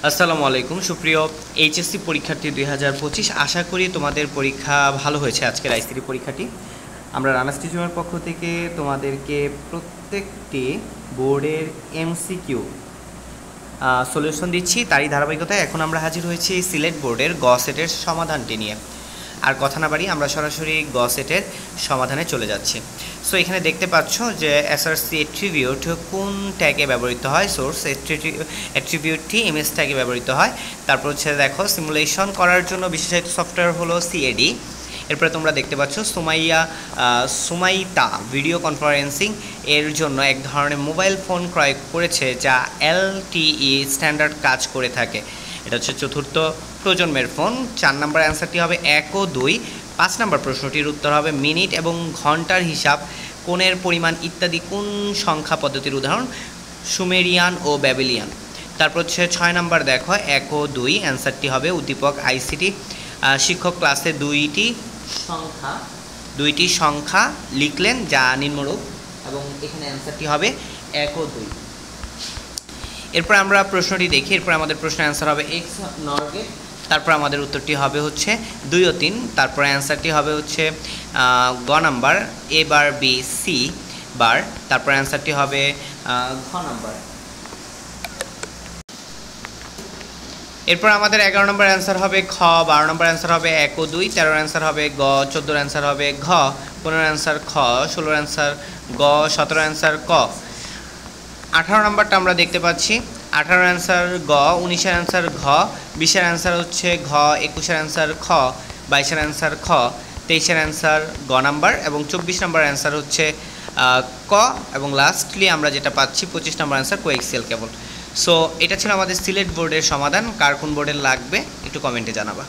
আসসালামু আলাইকুম সুপ্রিয় এইচএসসি পরীক্ষার্থী 2025। আশা করি তোমাদের পরীক্ষা ভালো হয়েছে। আজকের আইসিটি পরীক্ষাটি আমরা রানার্স টিচিংয়ের পক্ষ থেকে তোমাদেরকে প্রত্যেকটি বোর্ডের এমসিকিউ সলিউশন দিচ্ছি। তারই ধারাবাহিকতায় এখন আমরা হাজির হয়েছি সিলেট বোর্ডের গ সেটের সমাধানটি নিয়ে। আর কথা না বাড়ি আমরা সরাসরি গ সেটের সমাধানে চলে যাচ্ছি। সো এখানে দেখতে পাচ্ছ যে এসআরসি অ্যাট্রিবিউট কোন ট্যাগে ব্যবহৃত হয়। সোর্স অ্যাট্রিবিউটটি এমএস ট্যাগে ব্যবহৃত হয়। তারপর হচ্ছে দেখো সিমুলেশন করার জন্য বিশেষায়িত সফটওয়্যার হলো সিএডি। এরপরে তোমরা দেখতে পাচ্ছ সুমাইতা ভিডিও কনফারেন্সিং এর জন্য এক ধরনের মোবাইল ফোন ক্রয় করেছে যা এলটিই স্ট্যান্ডার্ড কাজ করে থাকে। এটা হচ্ছে চতুর্থ প্রজন্মের ফোন। 4 নম্বর অ্যান্সারটি হবে 1 ও 2। 5 নম্বর প্রশ্নটির উত্তর হবে মিনিট এবং ঘন্টার হিসাব, কোণের পরিমাণ ইত্যাদি কোন সংখ্যা পদ্ধতির উদাহরণ? সুমেরিয়ান ও ব্যাবিলিয়ান। তারপর হচ্ছে 6 নম্বর দেখো 1 ও 2, অ্যান্সারটি হবে উদ্দীপক আইসিটি। শিক্ষক ক্লাসে দুইটি সংখ্যা লিখলেন যা নিম্নরূপ, এবং এখানে অ্যান্সারটি হবে 1 ও 2। এরপর আমরা প্রশ্নটি দেখি। এরপর আমাদের প্রশ্নের অ্যান্সার হবে এক্স নর গেট। তারপর আমাদের উত্তরটি হবে হচ্ছে 2 ও 3। তারপর অ্যান্সারটি হবে হচ্ছে গ number A bar B C bar. তারপর অ্যান্সারটি হবে ঘ নাম্বার। এরপর আমাদের 11 নম্বর অ্যান্সার হবে খ, 12 নম্বর অ্যান্সার হবে 1 ও 2, 13 অ্যান্সার হবে গ, 14 অ্যান্সার হবে ঘ, 15 অ্যান্সার খ, 16 অ্যান্সার গ, 17 অ্যান্সার ক। 18 নম্বরটা আমরা দেখতে পাচ্ছি 18 অ্যান্সার গ, 19 অ্যান্সার ঘ, 20 অ্যান্সার হচ্ছে ঘ, 21 অ্যান্সার খ, 22 অ্যান্সার খ, 23 অ্যান্সার গ নাম্বার, এবং 24 নম্বর অ্যান্সার হচ্ছে ক, এবং লাস্টলি আমরা যেটা পাচ্ছি 25 নম্বর অ্যান্সার কোএক্সিয়াল কেবল। সো এটা ছিল আমাদের সিলেট বোর্ডের সমাধান। কার কোন বোর্ডের লাগবে একটু কমেন্টে জানাবা।